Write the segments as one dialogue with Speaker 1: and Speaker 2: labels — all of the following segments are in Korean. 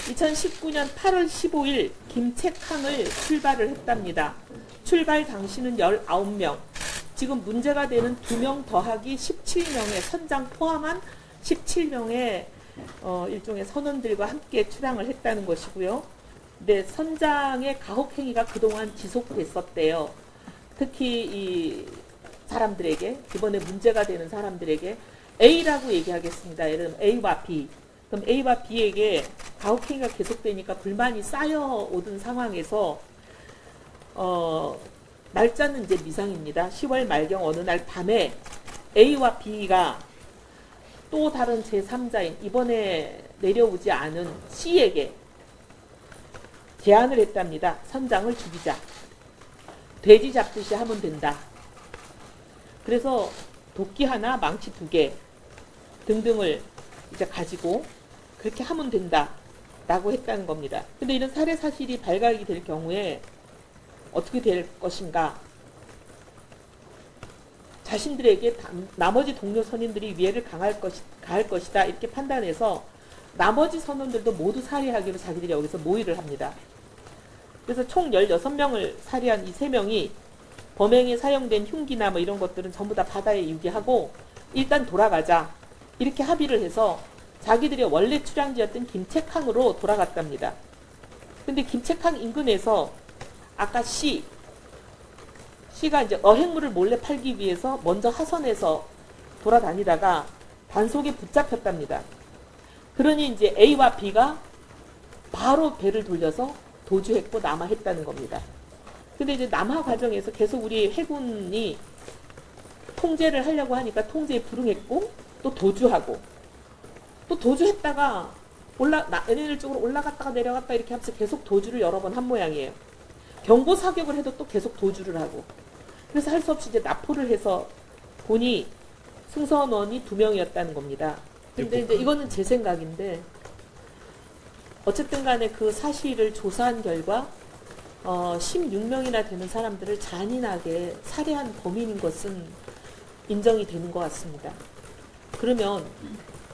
Speaker 1: 2019년 8월 15일 김책항을 출발을 했답니다. 출발 당시는 19명, 지금 문제가 되는 2명 더하기 17명의 선장 포함한 17명의 일종의 선원들과 함께 출항을 했다는 것이고요. 근데 선장의 가혹 행위가 그동안 지속됐었대요. 특히 이 사람들에게, 이번에 문제가 되는 사람들에게 A라고 얘기하겠습니다. 예를 들면 A와 B. 그럼 A와 B에게 가혹 행위가 계속되니까 불만이 쌓여오던 상황에서 날짜는 이제 미상입니다. 10월 말경 어느 날 밤에 A와 B가 또 다른 제3자인 이번에 내려오지 않은 C에게 제안을 했답니다. 선장을 죽이자. 돼지 잡듯이 하면 된다. 그래서 도끼 하나, 망치 2개 등등을 이제 가지고 그렇게 하면 된다 라고 했다는 겁니다. 근데 이런 살해 사실이 발각이 될 경우에 어떻게 될 것인가? 자신들에게 나머지 동료 선임들이 위해를 가할 것이다 이렇게 판단해서 나머지 선원들도 모두 살해하기로 자기들이 여기서 모의를 합니다. 그래서 총 16명을 살해한 이 3명이 범행에 사용된 흉기나 뭐 이런 것들은 전부 다 바다에 유기하고 일단 돌아가자 이렇게 합의를 해서 자기들의 원래 출항지였던 김책항으로 돌아갔답니다. 근데 김책항 인근에서 아까 C가 이제 어획물을 몰래 팔기 위해서 먼저 하선해서 돌아다니다가 단속에 붙잡혔답니다. 그러니 이제 A와 B가 바로 배를 돌려서 도주했고 남하했다는 겁니다. 근데 이제 남하 과정에서 계속 우리 해군이 통제를 하려고 하니까 통제에 불응했고 또 도주하고 또 도주했다가 NNL 쪽으로 올라갔다가 내려갔다 이렇게 하면서 계속 도주를 여러 번 한 모양이에요. 경고 사격을 해도 또 계속 도주를 하고 그래서 할 수 없이 이제 납포를 해서 보니 승선원이 2명이었다는 겁니다. 근데 이제 이거는 제 생각인데 어쨌든 간에 그 사실을 조사한 결과 16명이나 되는 사람들을 잔인하게 살해한 범인인 것은 인정이 되는 것 같습니다. 그러면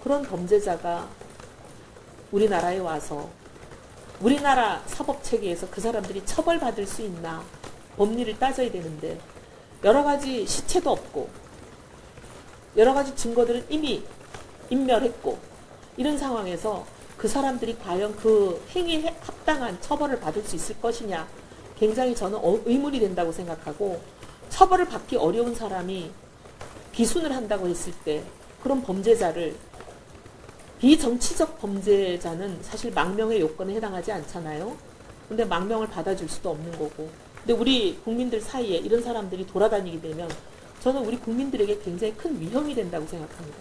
Speaker 1: 그런 범죄자가 우리나라에 와서 우리나라 사법체계에서 그 사람들이 처벌받을 수 있나 법리를 따져야 되는데 여러 가지 시체도 없고 여러 가지 증거들은 이미 인멸했고 이런 상황에서 그 사람들이 과연 그 행위에 합당한 처벌을 받을 수 있을 것이냐 굉장히 저는 의문이 된다고 생각하고 처벌을 받기 어려운 사람이 기순을 한다고 했을 때 그런 범죄자를 비정치적 범죄자는 사실 망명의 요건에 해당하지 않잖아요. 근데 망명을 받아줄 수도 없는 거고 근데 우리 국민들 사이에 이런 사람들이 돌아다니게 되면 저는 우리 국민들에게 굉장히 큰 위험이 된다고 생각합니다.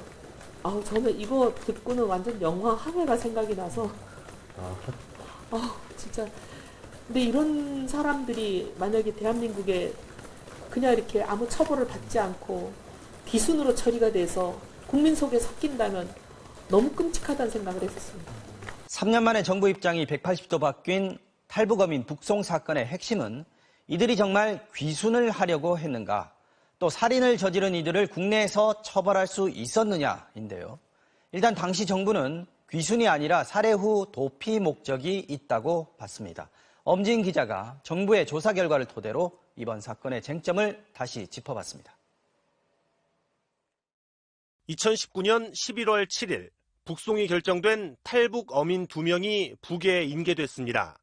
Speaker 1: 저는 이거 듣고는 완전 영화 항해가 생각이 나서 진짜 근데 이런 사람들이 만약에 대한민국에 그냥 이렇게 아무 처벌을 받지 않고 기순으로 처리가 돼서 국민 속에 섞인다면 너무 끔찍하다는 생각을 했었습니다.
Speaker 2: 3년 만에 정부 입장이 180도 바뀐 탈북어민 북송 사건의 핵심은 이들이 정말 귀순을 하려고 했는가, 또 살인을 저지른 이들을 국내에서 처벌할 수 있었느냐인데요. 일단 당시 정부는 귀순이 아니라 살해 후 도피 목적이 있다고 봤습니다. 엄진 기자가 정부의 조사 결과를 토대로 이번 사건의 쟁점을 다시 짚어봤습니다.
Speaker 3: 2019년 11월 7일 북송이 결정된 탈북 어민 2명이 북에 인계됐습니다.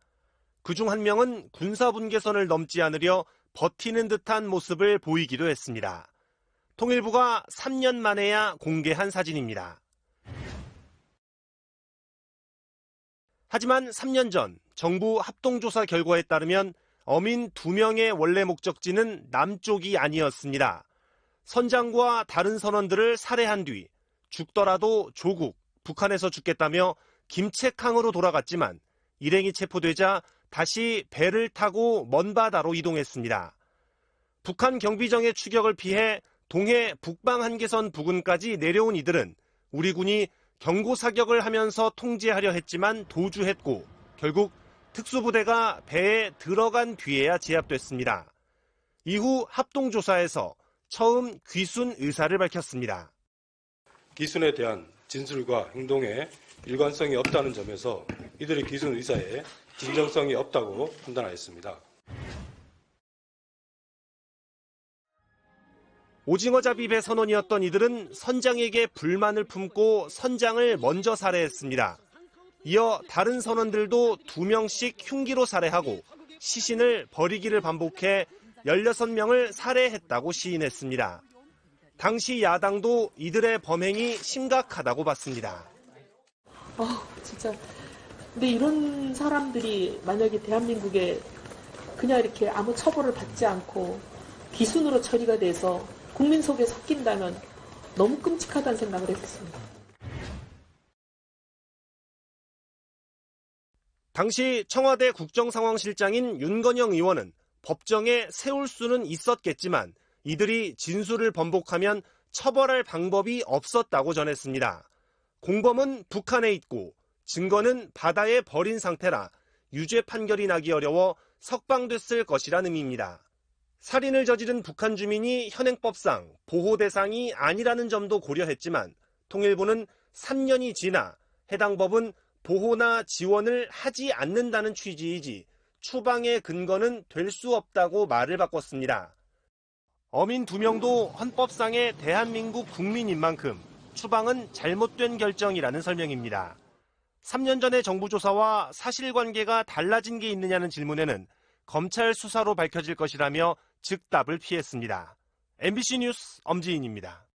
Speaker 3: 그중 1명은 군사분계선을 넘지 않으려 버티는 듯한 모습을 보이기도 했습니다. 통일부가 3년 만에야 공개한 사진입니다. 하지만 3년 전 정부 합동조사 결과에 따르면 어민 2명의 원래 목적지는 남쪽이 아니었습니다. 선장과 다른 선원들을 살해한 뒤 죽더라도 조국, 북한에서 죽겠다며 김책항으로 돌아갔지만 일행이 체포되자 다시 배를 타고 먼 바다로 이동했습니다. 북한 경비정의 추격을 피해 동해 북방 한계선 부근까지 내려온 이들은 우리 군이 경고 사격을 하면서 통제하려 했지만 도주했고 결국 특수부대가 배에 들어간 뒤에야 제압됐습니다. 이후 합동조사에서 처음 귀순 의사를 밝혔습니다.
Speaker 4: 귀순에 대한 진술과 행동에 일관성이 없다는 점에서 이들의 귀순 의사에 진정성이 없다고 판단하였습니다.
Speaker 3: 오징어잡입의 선원이었던 이들은 선장에게 불만을 품고 선장을 먼저 살해했습니다. 이어 다른 선원들도 2명씩 흉기로 살해하고 시신을 버리기를 반복해 16명을 살해했다고 시인했습니다. 당시 야당도 이들의 범행이 심각하다고 봤습니다.
Speaker 1: 진짜. 근데 이런 사람들이 만약에 대한민국에 그냥 이렇게 아무 처벌을 받지 않고 귀순으로 처리가 돼서 국민 속에 섞인다면 너무 끔찍하다는 생각을 했습니다.
Speaker 3: 당시 청와대 국정상황실장인 윤건영 의원은 법정에 세울 수는 있었겠지만 이들이 진술을 번복하면 처벌할 방법이 없었다고 전했습니다. 공범은 북한에 있고 증거는 바다에 버린 상태라 유죄 판결이 나기 어려워 석방됐을 것이란 의미입니다. 살인을 저지른 북한 주민이 현행법상 보호 대상이 아니라는 점도 고려했지만 통일부는 3년이 지나 해당 법은 보호나 지원을 하지 않는다는 취지이지 추방의 근거는 될 수 없다고 말을 바꿨습니다. 어민 2명도 헌법상의 대한민국 국민인 만큼 추방은 잘못된 결정이라는 설명입니다. 3년 전의 정부 조사와 사실관계가 달라진 게 있느냐는 질문에는 검찰 수사로 밝혀질 것이라며 즉답을 피했습니다. MBC 뉴스 엄지인입니다.